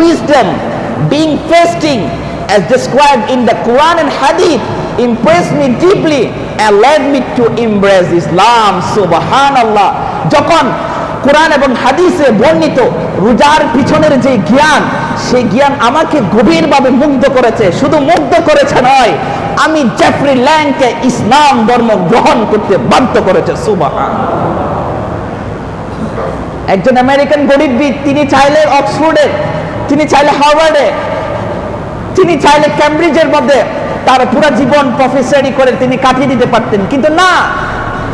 wisdom, being fasting as described in the Quran and Hadith impressed me deeply and led me to embrace Islam. Subhanallah. যখন কোরআন এবং হাদিসে বর্ণিত রোজার পিছনের যে জ্ঞান, সেই জ্ঞান আমাকে গভীরভাবে মুগ্ধ করেছে। শুধু মুগ্ধ করেছে নয়, আমি জেফ্রি ল্যাংকে ইসলাম ধর্ম গ্রহণ করতে বাধ্য করেছে। সুবহানাল্লাহ। একজন আমেরিকান গণিতবিদ, তিনি চাইলে অক্সফোর্ডের, তিনি চাইলে হার্ভার্ডে, তিনি চাইলে ক্যামব্রিজের মধ্যে তার পুরো জীবন প্রফেসরি করে তিনি কাটিয়ে দিতে পারতেন, কিন্তু না,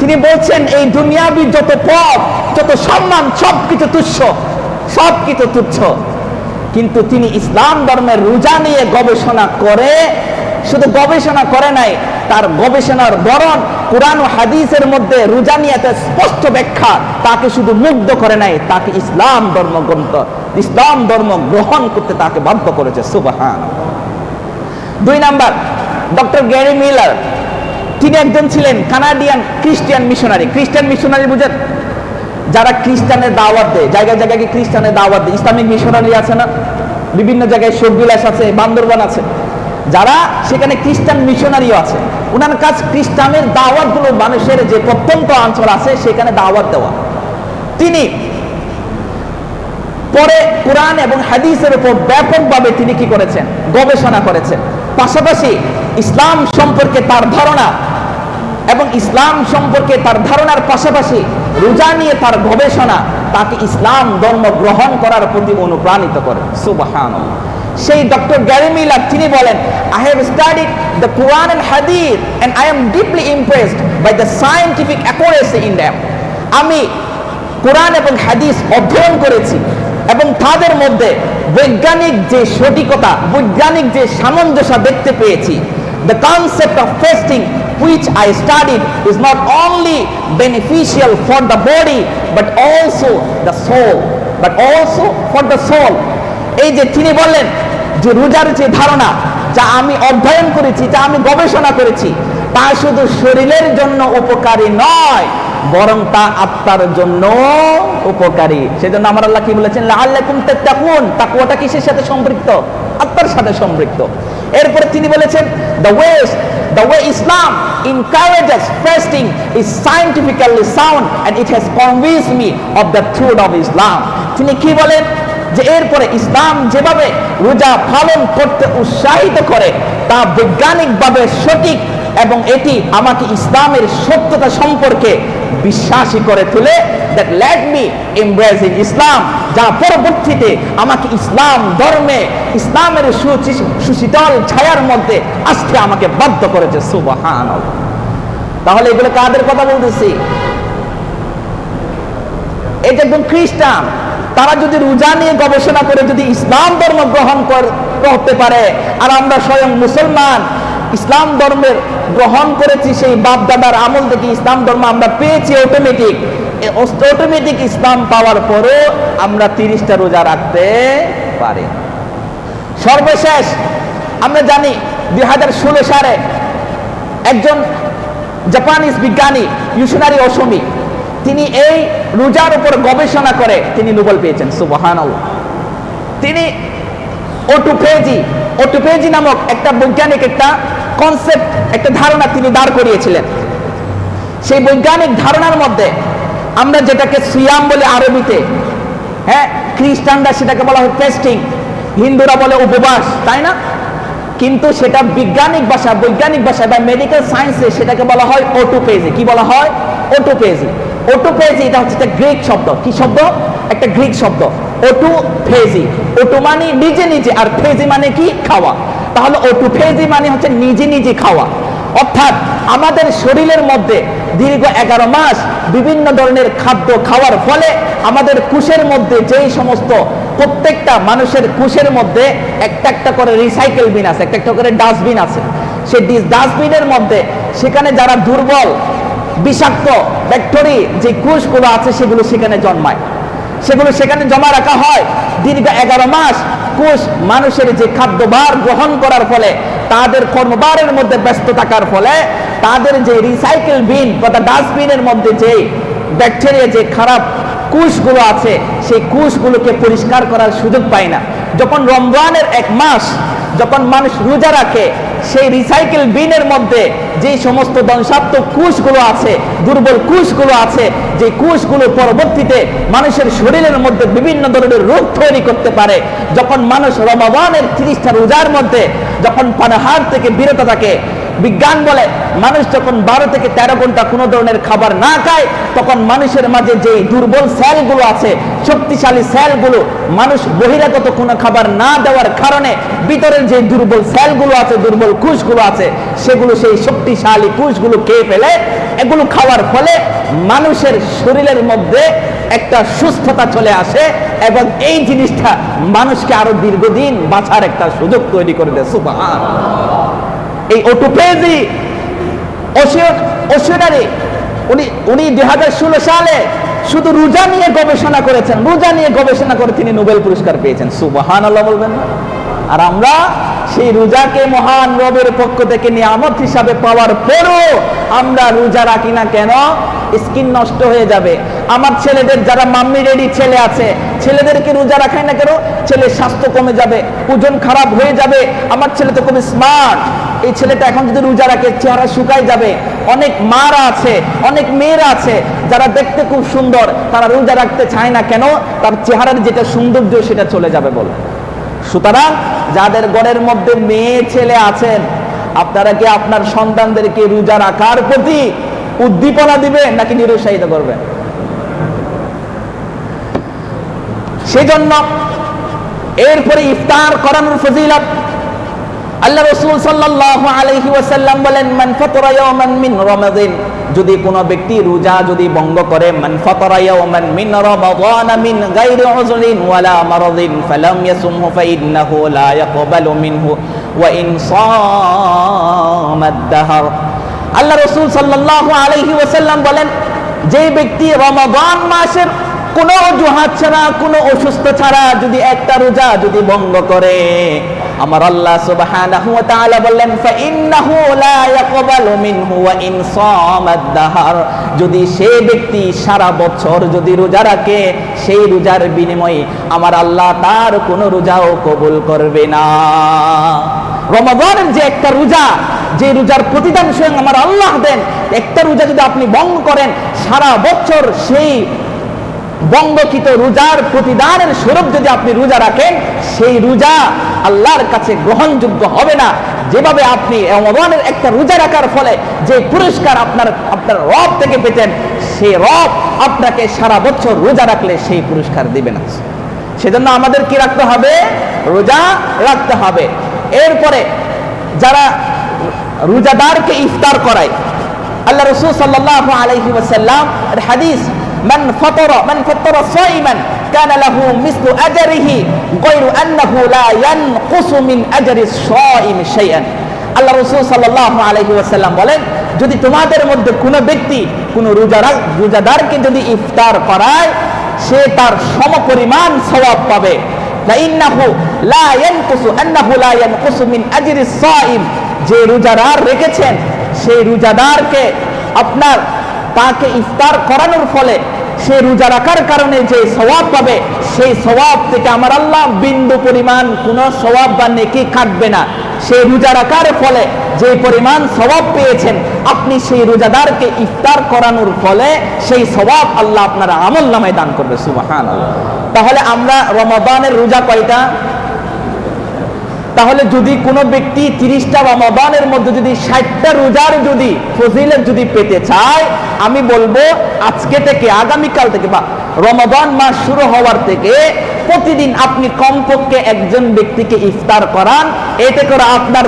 তিনি বলছেন এই দুনিয়াবি যত পদ, যত সম্মান, সবকিছু তুচ্ছ, সবকিছু তুচ্ছ। কিন্তু তিনি ইসলাম ধর্মের রোজা নিয়ে গবেষণা করে, শুধু গবেষণা করে নাই, তার গবেষণার ধরন কুরআন ও হাদিসের মধ্যে রোজা নিয়ে স্পষ্ট ব্যাখ্যা তাকে শুধু মুগ্ধ করে নাই, তাকে ইসলাম ধর্ম গ্রন্থ, ইসলাম ধর্ম গ্রহণ করতে তাকে বাধ্য করেছে। সুবহানাল্লাহ। 2 নাম্বার, ডক্টর গ্যারি মিলার। তিনি একজন ছিলেন কানাডিয়ান খ্রিস্টান মিশনারি। খ্রিস্টান মিশনারি বুঝেন? যারা খ্রিস্টানের দাওয়াত দেয়, জায়গায় জায়গায় খ্রিস্টানের দাওয়াত দেয়। ইসলামিক মিশনারি আছে না, বিভিন্ন জায়গায় শোকবিলাস আছে, বান্দরবান আছে, যারা সেখানে খ্রিস্টান মিশনারিও আছে। ওনার কাজ খ্রিস্টানের দাওয়াতগুলো মানুষের যে প্রত্যন্ত অঞ্চল আছে সেখানে দাওয়াত দেওয়া। তিনি পরে কোরআন এবং হাদিসের উপর ব্যাপকভাবে তিনি কি করেছেন? গবেষণা করেছেন। পাশাপাশি ইসলাম সম্পর্কে তার ধারণা এবং ইসলাম সম্পর্কে তার ধারণার পাশাপাশি রোজা নিয়ে তার গবেষণা তাকে ইসলাম ধর্ম গ্রহণ করার প্রতি অনুপ্রাণিত করে। সুবহানাল্লাহ। সেই ডক্টর গ্যারি মিলার তিনি বলেন, I have studied the Quran and Hadith and I am deeply impressed by the scientific accuracy in them. আমি কোরআন এবং হাদিস অধ্যয়ন করেছি এবং তাদের মধ্যে বৈজ্ঞানিক যে সঠিকতা, বৈজ্ঞানিক যে সামঞ্জস্য দেখতে পেয়েছি। The concept of fasting which I studied is not only beneficial for the body but also the soul, but also for the soul. এই যে তিনি বললেন যে রোজার যে ধারণা, যা আমি অধ্যয়ন করেছি, যা আমি গবেষণা করেছি, তা শুধু শরীরের জন্য উপকারী নয়, বরং তা আত্মার জন্য উপকারী। সেজন্য আমার আল্লাহ কি বলেছেন? লাআল্লাকুম তাত্তাকুন। তাকওয়াটা কিসের সাথে সম্পৃক্ত? আত্মার সাথে সম্পৃক্ত। এরপরে তিনি বলেছেন, the way Islam encourages fasting is scientifically sound and it has convinced me of the truth of Islam. তিনি কি বলেন? যে এরপরে ইসলাম যেভাবে রোজা পালন করতে উৎসাহিত করে তা বৈজ্ঞানিকভাবে সঠিক এবং এটি আমাকে ইসলামের সত্যতা সম্পর্কে বিশ্বাসী করে তোলে। that led me embracing Islam, যা পরবর্তীতে আমাকে ইসলাম ধর্মে, ইসলামের সুশীতল ছায়ার মধ্যে আসতে আমাকে বাধ্য করেছে। সুবহানাল্লাহ। তাহলে এগুলো কাদের কথা বলতেছি? এটা একদম খ্রিস্টান, তারা যদি রোজা নিয়ে গবেষণা করে যদি ইসলাম ধর্ম গ্রহণ করতে পারে, আর আমরা স্বয়ং মুসলমান ইসলাম ধর্মের গ্রহণ করেছি, সেই বাপ দাদার আমল থেকে ইসলাম ধর্ম আমরা পেয়েছি অটোমেটিক ইসলাম পাওয়ার পরও আমরা 30টা রোজা রাখতে পারি। সর্বশেষ আমরা জানি 2016 সালে একজন জাপানিজ বিজ্ঞানী ইউশিনারি ওসমি, তিনি এই রোজার উপর গবেষণা করে তিনি নোবেল পেয়েছেন। সুবহানাল্লাহ। তিনি অটোফেজি নামক একটা বৈজ্ঞানিক একটা কনসেপ্ট, একটা ধারণা তিনি দাঁড় করিয়েছিলেন। সেই বৈজ্ঞানিক ধারণার মধ্যে আমরা যেটাকে সিয়াম বলে আরবিতে, হ্যাঁ, খ্রিস্টানরা সেটাকে বলা হয় ফাস্টিং, হিন্দুরা বলে উপবাস, তাই না? কিন্তু সেটা বৈজ্ঞানিক ভাষা বা মেডিকেল সায়েন্সে সেটাকে বলা হয় অটোফেজি। কি বলা হয়? অটোফেজি। এটা হচ্ছে একটা গ্রিক শব্দ। কি শব্দ? একটা গ্রিক শব্দ, অটোফেজি। অটো মানে নিজে নিজে, আর ফেজি মানে কি? খাওয়া। তাহলে অটোফেজি মানে হচ্ছে নিজে নিজে খাওয়া। অর্থাৎ আমাদের শরীরের মধ্যে দীর্ঘ 11 মাস বিভিন্ন ধরনের খাদ্য খাওয়ার ফলে আমাদের কোষের মধ্যে যেই সমস্ত, প্রত্যেকটা মানুষের কোষের মধ্যে একটা একটা করে রিসাইকেল বিন আছে, একটা একটা করে ডাস্টবিন আছে। সেই ডাস্টবিনের মধ্যে সেখানে যারা দুর্বল, বিষাক্ত ব্যাকটেরিয়া যে কোষগুলো আছে সেগুলো সেখানে জন্মায়, সেগুলো সেখানে জমা রাখা হয়। দীর্ঘ 11 মাস কোষ মানুষের যে খাদ্যভার গ্রহণ করার ফলে, তাদের কর্মভারের মধ্যে ব্যস্ত থাকার ফলে তাদের যে রিসাইকেল বিন বা ডাস্টবিনের মধ্যে যে ব্যাকটেরিয়া, যে খারাপ কুশগুলো আছে সেই কুশগুলোকে পরিষ্কার করার সুযোগ পায় না। যখন রমজানের এক মাস যখন মানুষ রোজা রাখে, সেই রিসাইকেল বিনের মধ্যে যে সমস্ত ধ্বংসাত্মক কুশগুলো আছে, দুর্বল কুশগুলো আছে, যে কুশগুলো পরবর্তীতে মানুষের শরীরের মধ্যে বিভিন্ন ধরনের রোগ তৈরি করতে পারে, যখন মানুষ রমজানের 30টা রোজার মধ্যে যখন পানাহার থেকে বিরত থাকে, বিজ্ঞান বলে মানুষ যখন 12 থেকে 13 ঘন্টা কোনো ধরনের খাবার না খায়, তখন মানুষের মাঝে যে দুর্বল সেলগুলো আছে, শক্তিশালী সেলগুলো, মানুষ বহিরাগত কোনো খাবার না দেওয়ার কারণে ভিতরের যে দুর্বল সেলগুলো আছে, দুর্বল কোষগুলো আছে, সেগুলো সেই শক্তিশালী কোষগুলো খেয়ে ফেলে। এগুলো খাওয়ার ফলে মানুষের শরীরের মধ্যে একটা সুস্থতা চলে আসে এবং এই জিনিসটা মানুষকে আরো দীর্ঘদিন বাঁচার একটা সুযোগ তৈরি করে দেয়। সুবহানাল্লাহ। এই অটোপেজি ওশিনারি উনি 2016 সালে শুধু রোজা নিয়ে গবেষণা করেছেন, রোজা নিয়ে গবেষণা করে তিনি নোবেল পুরস্কার পেয়েছেন। সুবহানাল্লাহ বলবেন না? আর আমরা সেই রোজাকে মহান রবের পক্ষ থেকে নিয়ামত হিসাবে পাওয়ার পরও আমরা রোজা রাখি না কেন? স্কিন নষ্ট হয়ে যাবে। আমার ছেলেদের যারা মাম্মি রেডি ছেলে আছে, ছেলেদেরকে রোজা রাখাই না কেন? ছেলের স্বাস্থ্য কমে যাবে, ওজন খারাপ হয়ে যাবে। আমার ছেলে তো খুবই স্মার্ট, এই ছেলেটা এখন যদি রোজা রাখে চেহারা শুকায় যাবে। অনেক মারা আছে, অনেক মেয়েরা আছে যারা দেখতে খুব সুন্দর, তারা রোজা রাখতে চায় না কেন? তার চেহারার যেটা সৌন্দর্য সেটা চলে যাবে বলে। সুতরাং যাদের ঘরের মধ্যে মেয়ে ছেলে আছেন, আপনারা কি আপনার সন্তানদেরকে রোজা রাখার প্রতি উদ্দীপনা দিবেন নাকি নিরুৎসাহিত করবেন? সেজন্য এরপরে ইফতার করানোর ফজিলত আল্লাহ রাসূল সাল্লাল্লাহু আলাইহি ওয়াসাল্লাম বলেন, মান ফাতারা ইয়াওমান মিন রমাদান, যদি কোনো ব্যক্তি রোজা যদি ভঙ্গ করে, মান ফাতারা ইয়াওমান মিন রমাদান মিন গায়রি উযরিন ওয়ালা মারাদিন ফালাম ইয়াসুমহু ফাইন্নাহু লা ইয়াকবালু মিনহু ওয়া ইন সামাদ দাহর। আল্লাহ রাসূল সাল্লাল্লাহু আলাইহি ওয়াসাল্লাম বলেন, যে ব্যক্তি রমাদান মাসের কোনো অজুহাত ছাড়া, কোনো অসুস্থ ছাড়া যদি একটা রোজা যদি ভঙ্গ করে, আমার আল্লাহ সুবহানাহু ওয়া তাআলা বললেন, ফাইন্নাহু লা ইয়াকবালু মিনহু ওয়া ইন সামাদ দাহর, যদি সেই ব্যক্তি সারা বছর যদি রোজা রাখে, সেই রোজার বিনিময়ে আমার আল্লাহ তার কোনো রোজাও কবুল করবে না। রমাদানের যে একটা রোজা, যে রোজার প্রতিদান স্বয়ং আমার আল্লাহ দেন, একটা রোজা যদি আপনি ভঙ্গ করেন, সারা বছর সেই বঙ্গকৃত রোজার প্রতিদানের স্বরূপ যদি আপনি রোজা রাখেন, সেই রোজা আল্লাহর কাছে গ্রহণযোগ্য হবে না। যেভাবে আপনি রমজানের একটা রোজা রাখার ফলে যে পুরস্কার আপনার রব থেকে পেতেন, সেই রব আপনাকে সারা বছর রোজা রাখলে সেই পুরস্কার দিবে না। সেজন্য আমাদের কি রাখতে হবে? রোজা রাখতে হবে। এরপরে যারা রোজাদারকে ইফতার করায়, আল্লাহ রাসূল সাল্লাল্লাহু আলাইহি ওয়াসাল্লাম এর হাদিস, মান ফাতারা সাইমান কানা লাহু মিসলু আজরিহি গায়রু আন্নাহু লা ইয়ানকুসু মিন আজরিস সাইম শাইআন। আল্লাহ রাসূল সাল্লাল্লাহু আলাইহি ওয়াসাল্লাম বলেন, যদি তোমাদের মধ্যে কোনো ব্যক্তি কোনো রোজাদারকে যদি ইফতার করায়, সে তার সমপরিমাণ সওয়াব পাবে। লাইন্নাহু লা ইয়ানকুসু মিন আজরিস সাইম, যে রোজাদার রেখেছেন সেই রোজাদারকে আপনার তাকে ইফতার করানোর ফলে সে রোজা রাখার কারণে যে সওয়াব পাবে, সেই সওয়াব থেকে আমার আল্লাহ বিন্দু পরিমাণ কোনো সওয়াব বা নেকি কাটবে না। সেই রোজা রাখার ফলে যে পরিমাণ সওয়াব পেয়েছেন, আপনি সেই রোজাদারকে ইফতার করানোর ফলে সেই সওয়াব আল্লাহ আপনার আমলনামায় দান করবে। সুবহানাল্লাহ। তাহলে আমরা রমাদানের রোজা কয়টা? তাহলে যদি কোনো ব্যক্তি 30টা রমাদানের মধ্যে যদি 60টা রোজার যদি ফজিলত যদি পেতে চায়, আমি বলবো আজকে থেকে, আগামীকাল থেকে বা রমাদান মাস শুরু হওয়ার থেকে প্রতিদিন আপনি কমপক্ষে একজন ব্যক্তিকে ইফতার করান। এতে করে আপনার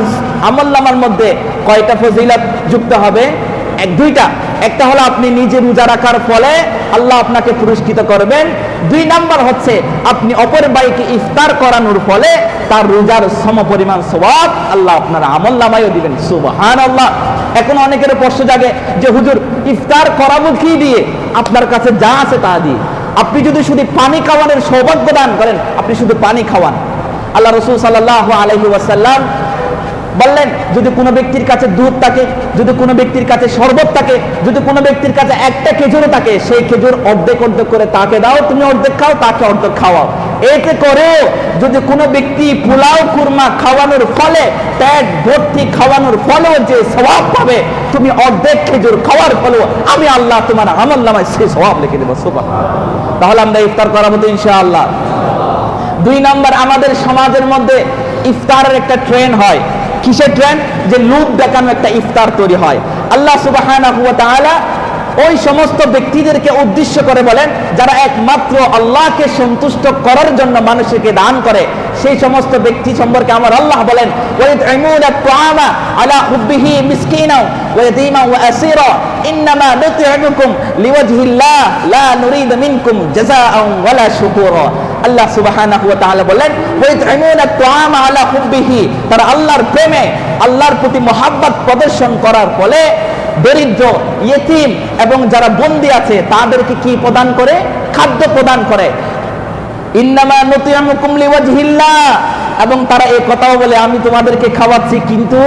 আমলনামার মধ্যে কয়টা ফজিলত যুক্ত হবে? দুইটা। একটা হলো আপনি নিজে রোজা রাখার ফলে আল্লাহ আপনাকে পুরস্কৃত করবেন। 2 নাম্বার হচ্ছে আপনি অপর ভাইকে ইফতার করানোর ফলে তার রোজার সমপরিমাণ সওয়াব আল্লাহ আপনার আমলনামায়ও দিবেন। সুবহানাল্লাহ। এখন অনেকের প্রশ্ন জাগে যে হুজুর ইফতার করাবো কি দিয়ে? আপনার কাছে যা আছে তা দিয়ে। আপনি যদি শুধু পানি খাওয়ানোর সৌভাগ্য দান করেন, আপনি শুধু পানি খাওয়ান। আল্লাহ রাসূল সাল্লাল্লাহু আলাইহি ওয়াসাল্লাম বললেন যদি কোনো ব্যক্তির কাছে দুধ থাকে, যদি কোনো ব্যক্তির কাছে শরবত থাকে, যদি কোনো ব্যক্তির কাছে একটা খেজুরও থাকে, সেই খেজুর অর্ধেক অর্ধেক করে তাকে দাও, তুমি অর্ধেক খাও, তাকে অর্ধেক খাওয়াও। এতে করেও যদি কোনো ব্যক্তি পোলাও কুরমা খাওয়ানোর ফলে, পেট ভর্তি খাওয়ানোর ফলেও যে সওয়াব পাবে, তুমি অর্ধেক খেজুর খাওয়ার ফলেও আমি আল্লাহ তোমার আমলনামায় সেই সওয়াব লিখে দেব। সুবহানাল্লাহ। তাহলে আমরা ইফতার করাবো তো ইনশাআল্লাহ। 2 নম্বর, আমাদের সমাজের মধ্যে ইফতারের একটা ট্রেন্ড হয়। কিসের ট্রেন্ড? যে লোভ দেখানো একটা ইফতার তৈরি হয়। আল্লাহ সুবহানাহু ওয়া তাআলা ওই সমস্ত ব্যক্তিদেরকে উদ্দেশ্য করে বলেন যারা একমাত্র আল্লাহকে সন্তুষ্ট করার জন্য মানুষকে দান করে, সেই সমস্ত ব্যক্তি সম্পর্কে আমার আল্লাহ বলেন ওয়াইতঈমুনা আত-তাআমা আলা হুব্বিহি মিসকিনা ওয়া ইয়াতীমা ওয়া আসীরা ইন্নামা নুতঈমুকুম লিওয়াজহিল্লাহ লা নুরিদু মিনকুম জাযাআন ওয়ালা শুকুরা। আল্লাহ সুবহানাহু ওয়া তাআলা বলেন ওয়াইতঈমুনা আত-তাআমা আলা হুব্বিহি, তারা আল্লাহর প্রেমে, আল্লাহর প্রতি মহব্বত প্রদর্শন করার ফলে দরিদ্র, ইয়েতিম এবং যারা বন্দী আছে তাদেরকে কি প্রদান করে? খাদ্য প্রদান করে। ইন্নামা নুতঈমুকুম লিওয়াজহিল্লাহ, এবং তারা এই কথাও বলে আমি তোমাদেরকে খাওয়াচ্ছি কিন্তু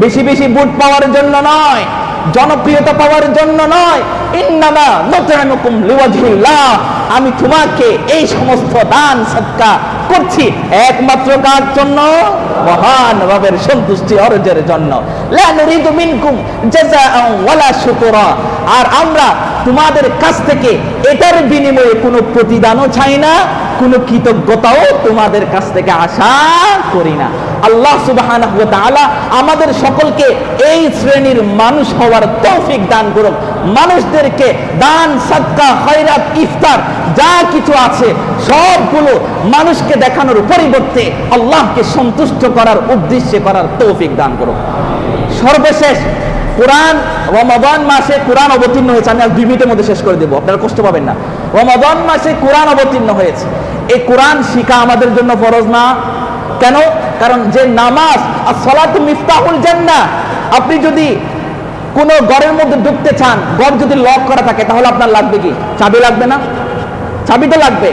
বেশি বেশি ভোট পাওয়ার জন্য নয়, জনপ্রিয়তা পাওয়ার জন্য নয়। ইন্নামা নুতঈমুকুম লিওয়াজহিল্লাহ, আমি তোমাকে এই সমস্ত দান সদকা করছি একমাত্র কার জন্য? মহান রবের সন্তুষ্টি অর্জনের জন্য। লা নুরিদু মিনকুম জাযাআন ওয়ালা শুকুরা, আর আমরা তোমাদের কাছ থেকে এটার বিনিময়ে কোনো প্রতিদানও চাই না, কোনো কৃতজ্ঞতাও তোমাদের কাছ থেকে আশা করি না। আল্লাহ সুবহানাহু ওয়া তাআলা আমাদের সকলকে এই শ্রেণীর মানুষ হওয়ার তৌফিক দান করুন। মানুষদেরকে দান, সাদকা, খয়রাত, ইফতার যা কিছু আছে সবগুলো মানুষকে দেখানোর পরিবর্তে আল্লাহকে সন্তুষ্ট করার উদ্দেশ্যে করার তৌফিক দান করুন। সর্বশেষ, কোরআন, রমাদান মাসে কোরআন অবতীর্ণ হয়েছে। আমি 2 মিনিটের মধ্যে শেষ করে দেবো, আপনারা কষ্ট পাবেন না। রমাদান মাসে কোরআন অবতীর্ণ হয়েছে। এই কোরআন শিখা আমাদের জন্য ফরজ না? কেন? কারণ যে নামাজ, as-সালাতু মিফতাহুল জান্নাহ, আপনি যদি কোনো ঘরের মধ্যে ঢুকতে চান, ঘর যদি লক করা থাকে তাহলে আপনার লাগবে কি? চাবি লাগবে না? চাবি তো লাগবে।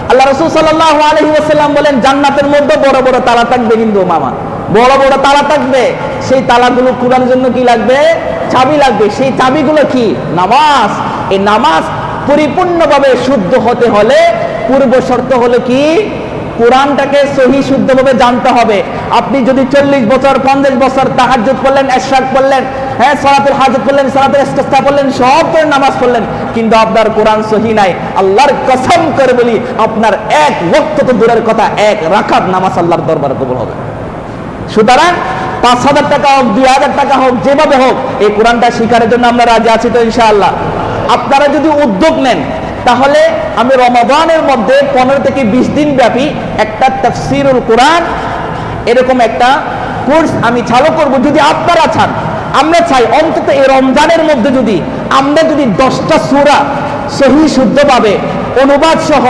আল্লাহ রাসূল সাল্লাল্লাহু আলাইহি ওয়াসাল্লাম বলেন জান্নাতের মধ্যে বড় বড় তালা থাকবে, কিন্তু মামা বড় বড় তালা থাকবে, সেই তালাগুলো খোলার জন্য কি লাগবে? চাবি লাগবে। সেই চাবিগুলো কি? নামাজ। এই নামাজ পরিপূর্ণভাবে শুদ্ধ হতে হলে পূর্ব শর্ত হলো কি? কোরআনটাকে সহি শুদ্ধভাবে জানতে হবে। আপনি যদি 40 বছর 50 বছর তাহাজ্জুদ পড়লেন, ইশরাক পড়লেন, হ্যাঁ সালাতুল হাজত পড়লেন, সালাতুল ইস্তিসকা পড়লেন, সব করে নামাজ পড়লেন, কিন্তু আপনার কোরআন সহি নাই, আল্লাহর কসম করে বলি আপনার এক ওয়াক্ত তো দূরের কথা, 1 রাকাত নামাজ আল্লাহর দরবারে কবুল হবে। সুতরাং 5,000 টাকা হোক, 2,000 টাকা হোক, যেভাবে হোক এই কোরআনটা শিকারের জন্য আমরা রাজি আছি তো ইনশাআল্লাহ। আপনারা যদি উদ্যোগ নেন তাহলে আমি রমাদানের মধ্যে 15 থেকে 20 দিন ব্যাপী একটা তাফসীরুল কোরআন এরকম একটা কোর্স আমি চালু করব। যদি আপনারা চান, আমরা চাই অন্তত এই রমজানের মধ্যে আমরা যদি 10টা সূরা সহি শুদ্ধভাবে অনুবাদ সহ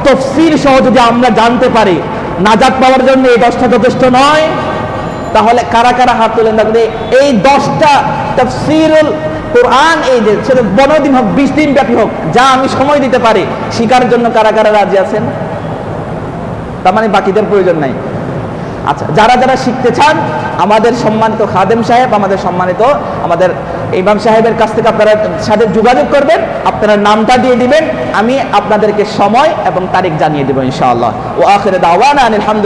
তাফসীর সহ যদি আমরা জানতে পারি, নাজাত পাওয়ার জন্য এই 10টা যথেষ্ট নয়? তাহলে কারা কারা হাত তুলেন? দেখলে এই 10টা তাফসীরুল কোরআন, এই যে সেটা 15 দিন হোক, 20 দিন ব্যাপী হোক, যা আমি সময় দিতে পারি শিকার জন্য কারা কারা রাজি আছেন? তার মানে বাকিদের প্রয়োজন নাই। আচ্ছা, যারা যারা শিখতে চান, আমাদের সম্মানিত খাদেম সাহেব, আমাদের ইমাম সাহেবের কাছ থেকে আপনারা সাথে যোগাযোগ করবেন, আপনারা নামটা দিয়ে দিবেন, আমি আপনাদেরকে সময় এবং তারিখ জানিয়ে দেব ইনশাআল্লাহ। ওয়া আখিরু দাওয়ানা আলহামদুলিল্লাহ।